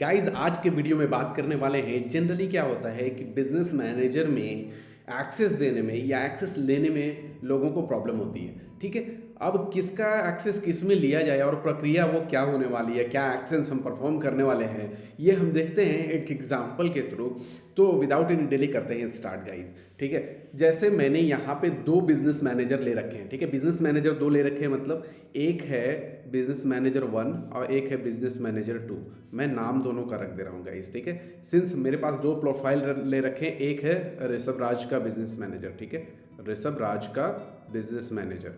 Guys आज के video में बात करने वाले हैं जनरली क्या होता है कि बिजनेस मैनेजर में एक्सेस देने में या एक्सेस लेने में लोगों को प्रॉब्लम होती है। ठीक है, अब किसका एक्सेस किस में लिया जाए और प्रक्रिया वो क्या होने वाली है, क्या एक्शंस हम परफॉर्म करने वाले हैं, ये हम देखते हैं एक एग्जांपल के थ्रू। तो विदाउट एनी डिले करते हैं स्टार्ट गाइस। ठीक है, जैसे मैंने यहाँ पे दो बिजनेस मैनेजर ले रखे हैं। ठीक है, बिजनेस मैनेजर दो ले रखे हैं, मतलब एक है बिजनेस मैनेजर 1 और एक है बिजनेस मैनेजर 2। मैं नाम दोनों का रख दे रहा हूँ गाइस। ठीक है, सिंस मेरे पास दो प्रोफाइल ले रखे हैं, एक है ऋषभ राज का बिजनेस मैनेजर। ठीक है, ऋषभ राज का बिजनेस मैनेजर,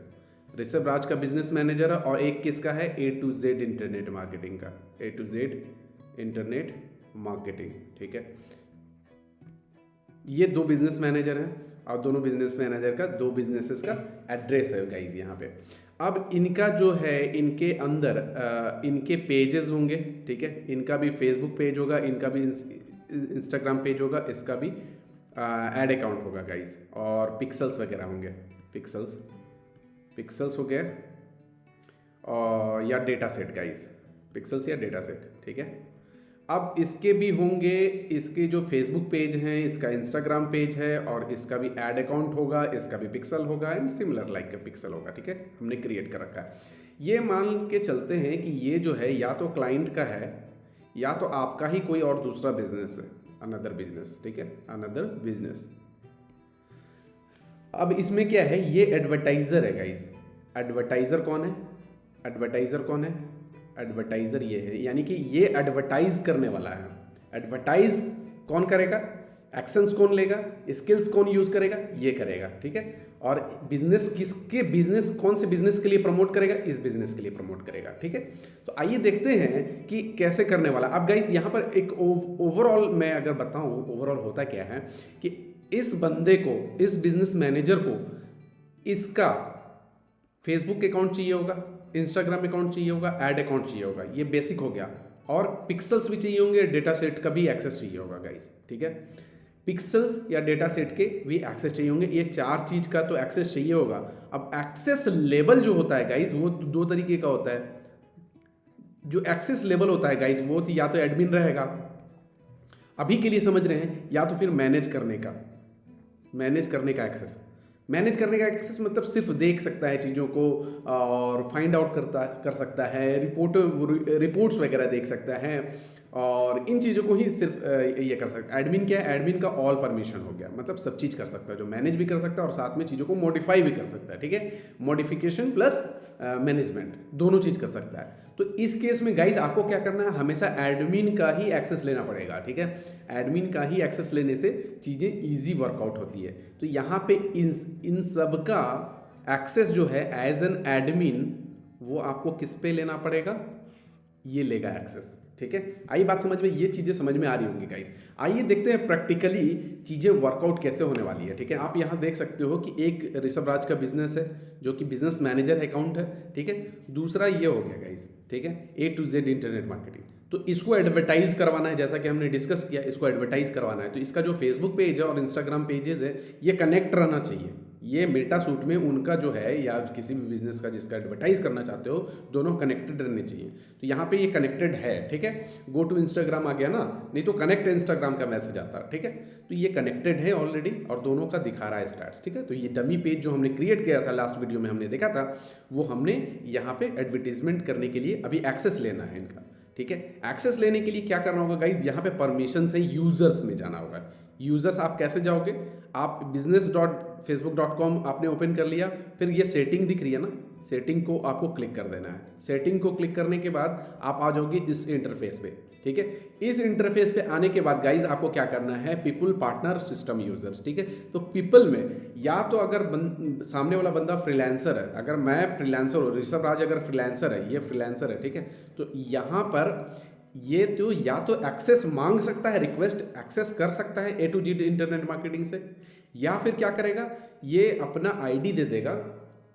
ऋषभ राज का बिजनेस मैनेजर है, और एक किसका है, A to Z internet marketing का, A to Z internet marketing. ठीक है, ये दो बिजनेस मैनेजर हैं और दोनों बिजनेस मैनेजर का दो बिजनेसेस का एड्रेस है गाइज यहाँ पे। अब इनका जो है, इनके अंदर इनके पेजेस होंगे। ठीक है, इनका भी फेसबुक पेज होगा, इनका भी इंस्टाग्राम पेज होगा, इसका भी एड अकाउंट होगा गाइज, और पिक्सल्स वगैरह होंगे, पिक्सल्स हो गए, और या डेटा सेट गाइज, पिक्सल्स या डेटा सेट। ठीक है, अब इसके भी होंगे, इसके जो फेसबुक पेज हैं, इसका इंस्टाग्राम पेज है, और इसका भी एड अकाउंट होगा, इसका भी पिक्सल होगा एंड सिमिलर लाइक पिक्सल होगा। ठीक है, हमने क्रिएट कर रखा है। ये मान के चलते हैं कि ये जो है या तो क्लाइंट का है या तो आपका ही कोई और दूसरा बिजनेस है, अनदर बिजनेस। ठीक है, अनदर बिजनेस। अब इसमें क्या है, ये एडवर्टाइजर है गाइस। एडवर्टाइजर कौन है, एडवर्टाइजर कौन है, एडवर्टाइजर ये है, यानी कि ये एडवर्टाइज करने वाला है। एडवर्टाइज कौन करेगा, एक्शंस कौन लेगा, स्किल्स कौन यूज करेगा, ये करेगा। ठीक है, और बिजनेस किसके, बिजनेस कौन से बिजनेस के लिए प्रमोट करेगा, इस बिजनेस के लिए प्रमोट करेगा। ठीक है, तो आइए देखते हैं कि कैसे करने वाला। अब गाइस यहाँ पर एक ओवरऑल मैं अगर बताऊं, ओवरऑल होता क्या है कि इस बंदे को, इस बिजनेस मैनेजर को इसका फेसबुक अकाउंट चाहिए होगा, इंस्टाग्राम अकाउंट चाहिए होगा, ऐड अकाउंट चाहिए होगा, ये बेसिक हो गया, और पिक्सल्स भी चाहिए होंगे, डेटा सेट का भी एक्सेस चाहिए होगा गाइस। ठीक है, पिक्सल्स या डेटा सेट के भी एक्सेस चाहिए होंगे, ये चार चीज का तो एक्सेस चाहिए होगा। अब एक्सेस लेवल जो होता है गाइस, वो दो तरीके का होता है। जो एक्सेस लेवल होता है गाइस, वो या तो एडमिन रहेगा, अभी के लिए समझ रहे हैं, या तो फिर मैनेज करने का एक्सेस। मैनेज करने का एक्सेस मतलब सिर्फ देख सकता है चीज़ों को और फाइंड आउट कर सकता है, रिपोर्ट्स वगैरह देख सकता है, और इन चीज़ों को ही सिर्फ ये कर सकता है। एडमिन क्या है, एडमिन का ऑल परमिशन हो गया, मतलब सब चीज़ कर सकता है, जो मैनेज भी कर सकता है और साथ में चीज़ों को मॉडिफाई भी कर सकता है। ठीक है, मॉडिफिकेशन प्लस मैनेजमेंट दोनों चीज़ कर सकता है। तो इस केस में गाइज आपको क्या करना है, हमेशा एडमिन का ही एक्सेस लेना पड़ेगा। ठीक है, एडमिन का ही एक्सेस लेने से चीज़ें इजी वर्कआउट होती है। तो यहाँ पे इन सब का एक्सेस जो है एज एन एडमिन, वो आपको किस पे लेना पड़ेगा, ये लेगा एक्सेस। ठीक है, आई बात समझ में, ये चीज़ें समझ में आ रही होंगी गाइस। आइए देखते हैं प्रैक्टिकली चीज़ें वर्कआउट कैसे होने वाली है। ठीक है, आप यहाँ देख सकते हो कि एक ऋषभ राज का बिजनेस है जो कि बिजनेस मैनेजर अकाउंट है। ठीक है, दूसरा ये हो गया गाइस। ठीक है, A to Z internet marketing, तो इसको एडवर्टाइज करवाना है, जैसा कि हमने डिस्कस किया, इसको एडवर्टाइज करवाना है। तो इसका जो फेसबुक पेज है और इंस्टाग्राम पेजेस है, ये कनेक्ट रहना चाहिए। ये मेटा सूट में उनका जो है, या किसी भी बिजनेस का जिसका एडवर्टाइज करना चाहते हो, दोनों कनेक्टेड रहने चाहिए। तो यहाँ पे ये कनेक्टेड है। ठीक है, गो टू इंस्टाग्राम आ गया ना, नहीं तो कनेक्ट इंस्टाग्राम का मैसेज आता। ठीक है, तो ये कनेक्टेड है ऑलरेडी और दोनों का दिखा रहा है स्टार्ट। ठीक है, तो ये डमी पेज जो हमने क्रिएट किया था, लास्ट वीडियो में हमने देखा था, वो हमने यहाँ पे एडवर्टीजमेंट करने के लिए अभी एक्सेस लेना है इनका। ठीक है, एक्सेस लेने के लिए क्या करना होगा गाइज, यहाँ पे परमिशन से यूजर्स में जाना होगा। यूजर्स आप कैसे जाओगे, आप business.facebook.com आपने ओपन कर लिया, फिर ये सेटिंग दिख रही है ना, सेटिंग को आपको क्लिक कर देना है। सेटिंग को क्लिक करने के बाद आप आ जाओगे इस इंटरफेस पे। ठीक है, इस इंटरफेस पे आने के बाद गाइज आपको क्या करना है, पीपल, पार्टनर, सिस्टम, यूजर्स। ठीक है, तो पीपल में या तो अगर सामने वाला बंदा फ्रीलांसर है, अगर मैं फ्रीलांसर हूँ, ऋषभ राज अगर फ्रीलांसर है, ये फ्रीलांसर है। ठीक है, तो यहाँ पर ये तो या तो एक्सेस मांग सकता है, रिक्वेस्ट एक्सेस कर सकता है A to Z internet marketing से, या फिर क्या करेगा, ये अपना आईडी दे देगा,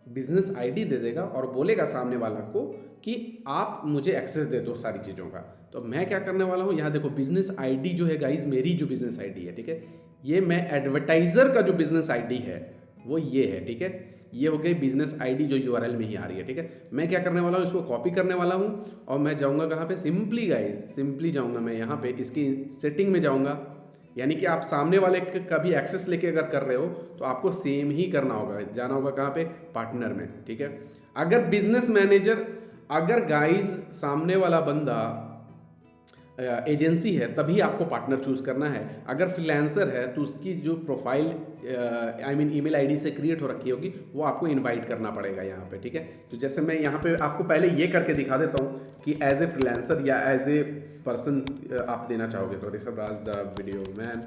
बिजनेस आईडी दे देगा और बोलेगा सामने वाला को कि आप मुझे एक्सेस दे दो सारी चीज़ों का। तो मैं क्या करने वाला हूँ, यहाँ देखो बिजनेस आईडी जो है गाइज, मेरी जो बिजनेस आईडी है। ठीक है, ये मैं एडवर्टाइजर का जो बिजनेस आईडी है वो ये है। ठीक है, ये हो गई बिजनेस आईडी जो यूआरएल में ही आ रही है, ठीक है। मैं क्या करने वाला हूँ, इसको कॉपी करने वाला हूँ और मैं जाऊँगा कहाँ पे, सिंपली गाइज सिंपली जाऊँगा मैं यहाँ पे इसकी सेटिंग में जाऊँगा। यानी कि आप सामने वाले का भी एक्सेस लेके अगर कर रहे हो तो आपको सेम ही करना होगा, जाना होगा कहाँ पे, पार्टनर में, ठीक है। अगर बिजनेस मैनेजर, अगर गाइज सामने वाला बंदा एजेंसी है तभी आपको पार्टनर चूज करना है। अगर फ्रीलांसर है तो उसकी जो profile I mean email ID से क्रिएट हो रखी होगी वो आपको इनवाइट करना पड़ेगा यहाँ पे, ठीक है। तो जैसे मैं यहाँ पे आपको पहले ये करके दिखा देता हूँ कि एज ए फ्रीलांसर या एज ए पर्सन आप देना चाहोगे तो ऋषभ राज द वीडियो मैन,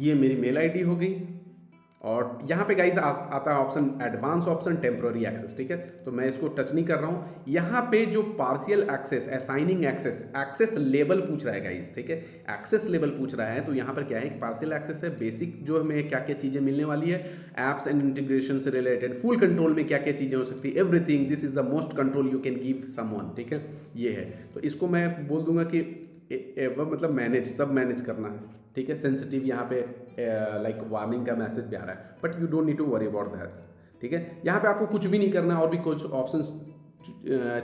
ये मेरी मेल आईडी हो गई। और यहाँ पे गाइज आता है option advance option temporary access, ठीक है। तो मैं इसको टच नहीं कर रहा हूँ। यहाँ पे जो partial access, assigning access, access level पूछ रहा है गाइज, ठीक है। एक्सेस लेवल पूछ रहा है तो यहाँ पर क्या है, पार्शियल एक्सेस है, बेसिक जो हमें क्या क्या चीज़ें मिलने वाली है, एप्स एंड इंटीग्रेशन से रिलेटेड, फुल कंट्रोल में क्या क्या चीज़ें हो सकती है, everything, this is the most control you can give someone, ठीक है। ये है, तो इसको मैं बोल दूंगा कि मतलब मैनेज, सब मैनेज करना है, ठीक है। सेंसिटिव यहाँ पे लाइक वार्निंग का मैसेज भी आ रहा है, but you don't need to worry about that, ठीक है। यहाँ पे आपको कुछ भी नहीं करना और भी कुछ ऑप्शंस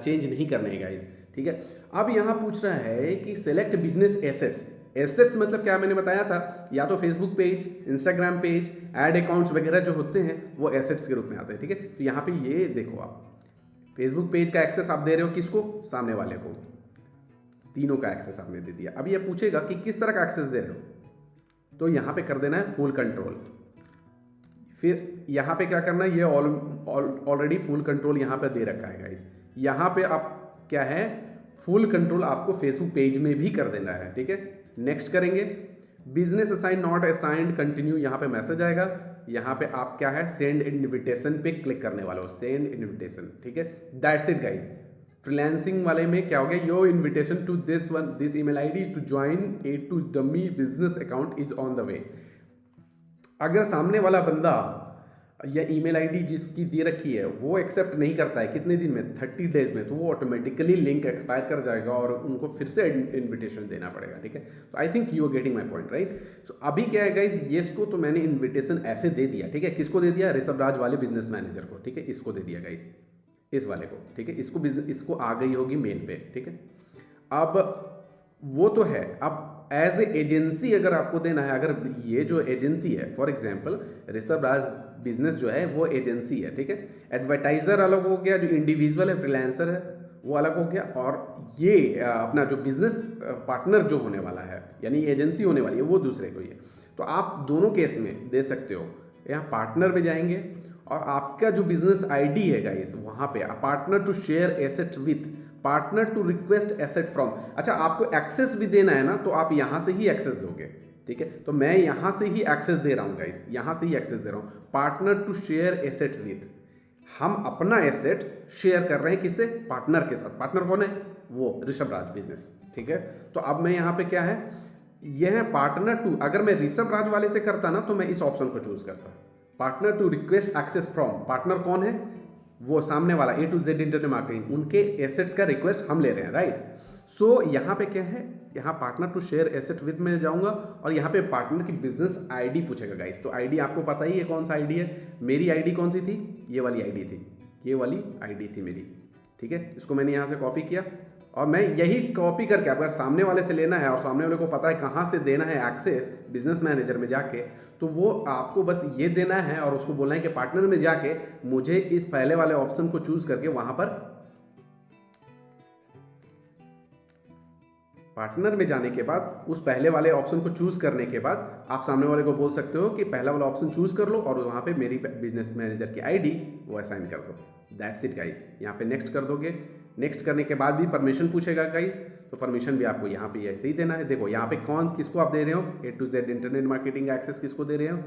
चेंज नहीं करने हैं गाइज, ठीक है। अब यहाँ पूछ रहा है कि सेलेक्ट बिजनेस एसेट्स। एसेट्स मतलब क्या, मैंने बताया था, या तो Facebook page, Instagram page, ad accounts वगैरह जो होते हैं वो एसेट्स के रूप में आते हैं, ठीक है। तो यहाँ पे ये देखो, आप फेसबुक पेज का एक्सेस आप दे रहे हो किसको, सामने वाले को, तीनों का एक्सेस आपने दे दिया। अब ये पूछेगा कि किस तरह का एक्सेस दे रहे हो, तो यहाँ पे कर देना है फुल कंट्रोल। फिर यहाँ पे क्या करना है, ये ऑलरेडी फुल कंट्रोल यहाँ पे दे रखा है गाइस। यहाँ पे आप क्या है, फुल कंट्रोल आपको फेसबुक पेज में भी कर देना है, ठीक है। नेक्स्ट करेंगे, business assign not assigned continue, यहाँ पे मैसेज आएगा। यहाँ पे आप क्या है, सेंड इन्विटेशन पे क्लिक करने वाले हो, सेंड इन्विटेशन, ठीक है। That's it guys. फ्रीलांसिंग वाले में क्या हो गया, your invitation to this email ID to join A to dummy business account is on the way. अगर सामने वाला बंदा या ईमेल आईडी जिसकी दे रखी है वो एक्सेप्ट नहीं करता है, कितने दिन में, 30 डेज में, तो वो ऑटोमेटिकली लिंक एक्सपायर कर जाएगा और उनको फिर से इन्विटेशन देना पड़ेगा, ठीक है। तो I think you are getting my point, right. So अभी क्या है गाइज, ये इसको तो मैंने इन्विटेशन ऐसे दे दिया, ठीक है। किसको दे दिया, ऋषभ राज वाले बिजनेस मैनेजर को, ठीक है। इसको दे दिया गाइज, इस वाले को, ठीक है। इसको आ गई होगी मेल पे, ठीक है। अब वो तो है, अब एज ए एजेंसी अगर आपको देना है, अगर ये जो एजेंसी है, for example Rishabh Raj business जो है वो एजेंसी है, ठीक है। एडवर्टाइजर अलग हो गया, जो इंडिविजुअल है, फ्रीलांसर है, वो अलग हो गया, और ये अपना जो बिजनेस पार्टनर जो होने वाला है, यानी एजेंसी होने वाली है, वो दूसरे को ही है। तो आप दोनों केस में दे सकते हो। यहाँ पार्टनर में जाएंगे और आपका जो बिजनेस आईडी है गाइस, वहाँ पे partner to share asset with, partner to request asset from. अच्छा, आपको एक्सेस भी देना है ना, तो आप यहाँ से ही एक्सेस दोगे, ठीक है। तो मैं यहाँ से ही एक्सेस दे रहा हूँ गाइस, यहाँ से ही एक्सेस दे रहा हूँ, partner to share asset with. हम अपना एसेट शेयर कर रहे हैं किससे, पार्टनर के साथ। पार्टनर कौन है, वो ऋषभ राज बिजनेस, ठीक है। तो अब मैं यहाँ पे क्या है, यह है पार्टनर टू, अगर मैं ऋषभ राज वाले से करता ना तो मैं इस ऑप्शन को चूज करता, partner to request access from. Partner कौन है, वो सामने वाला A to Z internet marketing, उनके एसेट्स का रिक्वेस्ट हम ले रहे हैं, राइट। सो यहाँ पे क्या है, यहाँ partner to share asset with में जाऊंगा और यहाँ पे पार्टनर की बिजनेस आईडी पूछेगा गाइस। तो आईडी आपको पता ही है कौन सा आईडी है, मेरी आईडी कौन सी थी, ये वाली आईडी थी, ये वाली आईडी थी मेरी, ठीक है। इसको मैंने यहाँ से कॉपी किया और मैं यही कॉपी करके, अगर सामने वाले से लेना है और सामने वाले को पता है कहाँ से देना है एक्सेस बिजनेस मैनेजर में जाके, तो वो आपको बस ये देना है और उसको बोलना है कि पार्टनर में जाके मुझे इस पहले वाले ऑप्शन को चूज करके वहां पर पार्टनर में जाने के बाद उस पहले वाले ऑप्शन को चूज करने के बाद आप सामने वाले को बोल सकते हो कि पहला वाला ऑप्शन चूज कर लो और वहां पे मेरी बिजनेस मैनेजर की आईडी वो असाइन कर दो। That's it guys. यहाँ पे नेक्स्ट कर दोगे, नेक्स्ट करने के बाद भी परमिशन पूछेगा गाइस, तो परमिशन भी आपको यहाँ पे ऐसे ही देना है। देखो यहाँ पे कौन किसको आप दे रहे हो, A to Z internet marketing access किसको दे रहे हो,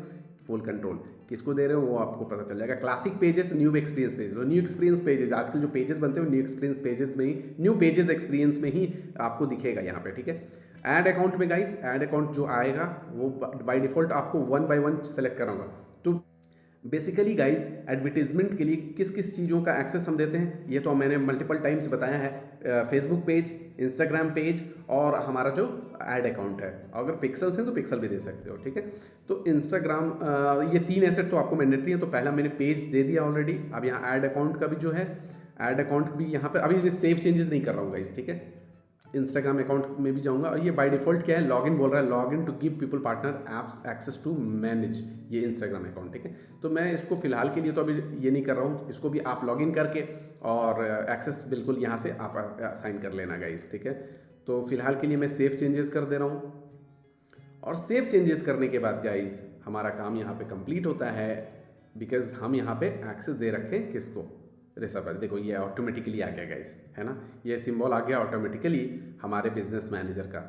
फुल कंट्रोल किसको दे रहे हो, वो आपको पता चल जाएगा। Classic pages, new experience pages, new experience pages, आजकल जो पेजेस बनते हैं न्यू एक्सपीरियंस पेजेस में ही, न्यू पेजेस एक्सपीरियंस में ही आपको दिखेगा यहाँ पे, ठीक है। ऐड अकाउंट में गाइस, ऐड अकाउंट जो आएगा वो बाय डिफॉल्ट आपको 1 by 1 सेलेक्ट कराऊंगा। तो बेसिकली गाइज एडवर्टीजमेंट के लिए किस किस चीज़ों का एक्सेस हम देते हैं ये तो मैंने मल्टीपल टाइम्स बताया है। फेसबुक पेज, इंस्टाग्राम पेज और हमारा जो ऐड अकाउंट है, अगर पिक्सल्स हैं तो पिक्सल भी दे सकते हो, ठीक है। तो इंस्टाग्राम, ये 3 एसेट तो आपको मैंडेटरी है। तो पहला मैंने पेज दे दिया ऑलरेडी। अब यहाँ ऐड अकाउंट का भी जो है, ऐड अकाउंट भी यहाँ पे अभी मैं सेव चेंजेस नहीं कर रहा हूँ गाइज, ठीक है। इंस्टाग्राम अकाउंट में भी जाऊंगा और ये बाय डिफॉल्ट क्या है, लॉगिन बोल रहा है, login to give people partner apps access to manage ये इंस्टाग्राम अकाउंट, ठीक है। तो मैं इसको फिलहाल के लिए तो अभी ये नहीं कर रहा हूँ, इसको भी आप लॉगिन करके और एक्सेस बिल्कुल यहाँ से आप साइन कर लेना गाइस, ठीक है। तो फिलहाल के लिए मैं सेव चेंजेस कर दे रहा हूँ और सेव चेंजेस करने के बाद गाइस हमारा काम यहाँ पे कंप्लीट होता है, बिकॉज हम यहाँ पे एक्सेस दे रखे किसको, रिसर्वर। देखो ये ऑटोमेटिकली आ गया गाइस, है ना, ये सिंबल आ गया ऑटोमेटिकली हमारे बिजनेस मैनेजर का,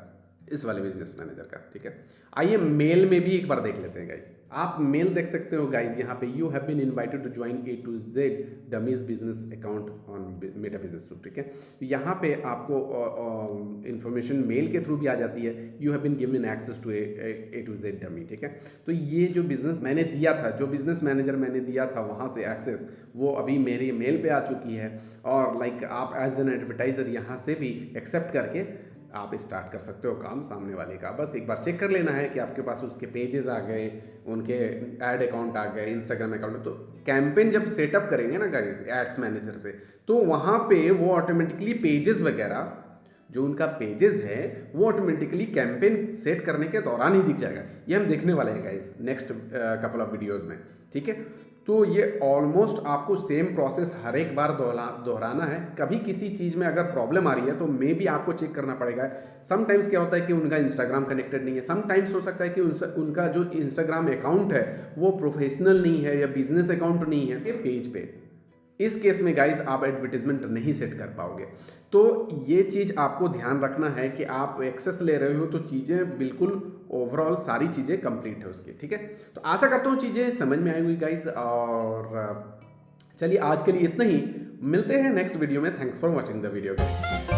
इस वाले बिजनेस मैनेजर का, ठीक है। आइए मेल में भी एक बार देख लेते हैं गाइस। आप मेल देख सकते हो गाइस यहाँ पे, you have been invited to join A to Z dummies business account on Meta business suite, ठीक है। यहाँ पे आपको इंफॉर्मेशन मेल के थ्रू भी आ जाती है, you have been given access to A to Z dummy, ठीक है। तो ये जो बिजनेस मैंने दिया था, जो बिजनेस मैनेजर मैंने दिया था वहाँ से एक्सेस, वो अभी मेरे मेल पे आ चुकी है। और लाइक आप एज एन एडवर्टाइजर यहाँ से भी एक्सेप्ट करके आप स्टार्ट कर सकते हो काम सामने वाले का। बस एक बार चेक कर लेना है कि आपके पास उसके पेजेस आ गए, उनके ऐड अकाउंट आ गए, इंस्टाग्राम अकाउंट। तो कैंपेन जब सेटअप करेंगे ना गाइस एड्स मैनेजर से, तो वहाँ पे वो ऑटोमेटिकली पेजेस वगैरह जो उनका पेजेस है वो ऑटोमेटिकली कैंपेन सेट करने के दौरान ही दिख जाएगा। ये हम देखने वाले हैं guys next couple of videos में, ठीक है। तो ये ऑलमोस्ट आपको सेम प्रोसेस हर एक बार दोहराना है। कभी किसी चीज़ में अगर प्रॉब्लम आ रही है तो मे भी आपको चेक करना पड़ेगा। समटाइम्स क्या होता है कि उनका इंस्टाग्राम कनेक्टेड नहीं है, समटाइम्स हो सकता है कि उनका जो इंस्टाग्राम अकाउंट है वो प्रोफेशनल नहीं है या बिजनेस अकाउंट नहीं है पेज पे। इस केस में गाइस आप एडवर्टीजमेंट नहीं सेट कर पाओगे। तो ये चीज़ आपको ध्यान रखना है कि आप एक्सेस ले रहे हो तो चीज़ें बिल्कुल ओवरऑल सारी चीज़ें कंप्लीट है उसकी, ठीक है। तो आशा करता हूँ चीज़ें समझ में आई हुई गाइस। और चलिए आज के लिए इतना ही, मिलते हैं नेक्स्ट वीडियो में। Thanks for watching the video.